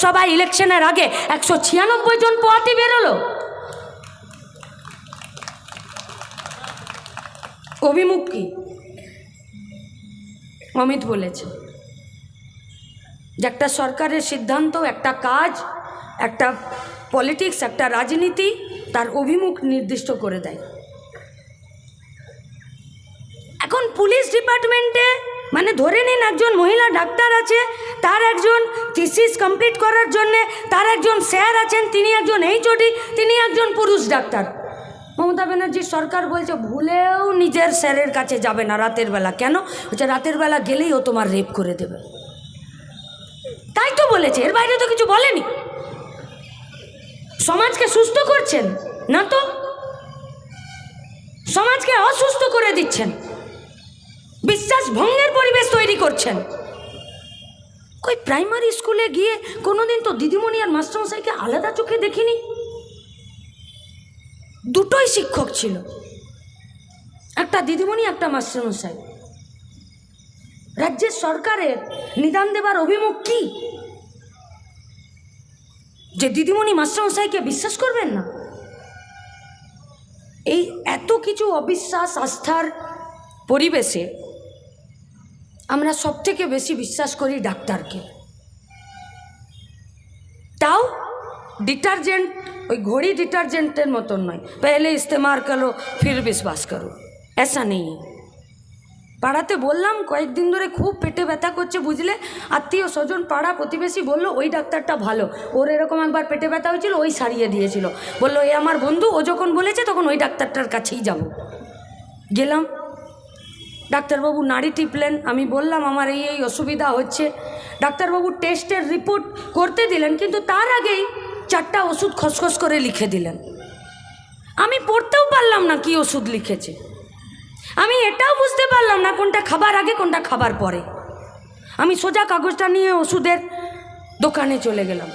সবাই ইলেকশনের আগে 196 জন পোয়াতি বেরোলো। অভিমুখ কি? অমিত বলেছে যে একটা সরকারের সিদ্ধান্ত, একটা কাজ, একটা পলিটিক্স, একটা রাজনীতি তার অভিমুখ নির্দিষ্ট করে দেয়। এখন পুলিশ ডিপার্টমেন্টে মানে ধরে নিন একজন মহিলা ডাক্তার আছে, তার একজন থিসিস কমপ্লিট করার জন্যে তার একজন স্যার আছেন, তিনি একজন এইচওডি, তিনি একজন পুরুষ ডাক্তার। মমতা ব্যানার্জির সরকার বলছে ভুলেও নিজের স্যারের কাছে যাবে না রাতের বেলা। কেন? হচ্ছে রাতের বেলা গেলেই ও তোমার রেপ করে দেবে। তাই তো বলেছে, এর বাইরে তো কিছু বলেনি। সমাজকে সুস্থ করছেন না তো, সমাজকে অসুস্থ করে দিচ্ছেন, বিশ্বাস ভঙ্গের পরিবেশ তৈরি করছেন। কই প্রাইমারি স্কুলে গিয়ে কোনোদিন তো দিদিমণি আর মাস্টারমশাইকে আলাদা চোখে দেখিনি। দুটোই শিক্ষক ছিল, একটা দিদিমণি একটা মাস্টারমশাই। রাজ্যের সরকারের নিদান দেবার অভিমুখ কি? যে দিদিমণি মাস্টারমশাইকে বিশ্বাস করবেন না? এই এত কিছু অবিশ্বাস আস্থার পরিবেশে আমরা সবথেকে বেশি বিশ্বাস করি ডাক্তারকে। তাও ডিটারজেন্ট, ওই ঘড়ি ডিটারজেন্টের মতন নয়, পেলে ইস্তেমাল করো ফির বিশ্বাস করো, এসা নেই। পাড়াতে বললাম কয়েকদিন ধরে খুব পেটে ব্যথা করছে, বুঝলে, আত্মীয় স্বজন পাড়া প্রতিবেশী বলল ওই ডাক্তারটা ভালো, ওর এরকম একবার পেটে ব্যথা হয়েছিল, ওই সারিয়ে দিয়েছিল। বললো এ আমার বন্ধু, ও যখন বলেছে তখন ওই ডাক্তারটার কাছেই যাব। গেলাম, ডাক্তারবাবু নাড়ি টিপলেন, আমি বললাম আমার এই এই অসুবিধা হচ্ছে। ডাক্তারবাবু টেস্টের রিপোর্ট করতে দিলেন, কিন্তু তার আগেই 4টা ওষুধ খসখস করে লিখে দিলেন। আমি পড়তেও পারলাম না কি ওষুধ লিখেছে, আমি এটাও বুঝতে পারলাম না কোনটা খাবার আগে কোনটা খাবার পরে। আমি সোজা কাগজটা নিয়ে ওষুধের দোকানে চলে গেলাম।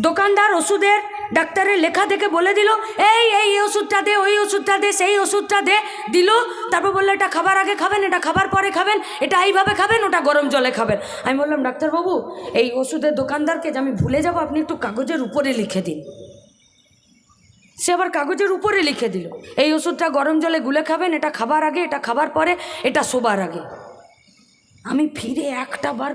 দোকানদার ওষুধের ডাক্তারের লেখা দেখে বলে দিল এই এই ওষুধটা দে, ওই ওষুধটা দে, সেই ওষুধটা দে, দিল। তারপর বললো এটা খাবার আগে খাবেন, এটা খাবার পরে খাবেন, এটা এইভাবে খাবেন, ওটা গরম জলে খাবেন। আমি বললাম ডাক্তারবাবু, এই ওষুধের দোকানদারকে যে আমি ভুলে যাব, আপনি একটু কাগজের উপরে লিখে দিন। সে আবার কাগজের উপরে লিখে দিল এই ওষুধটা গরম জলে গুলে খাবেন, এটা খাবার আগে, এটা খাবার পরে, এটা শোবার আগে। আমি ফিরে একটা বার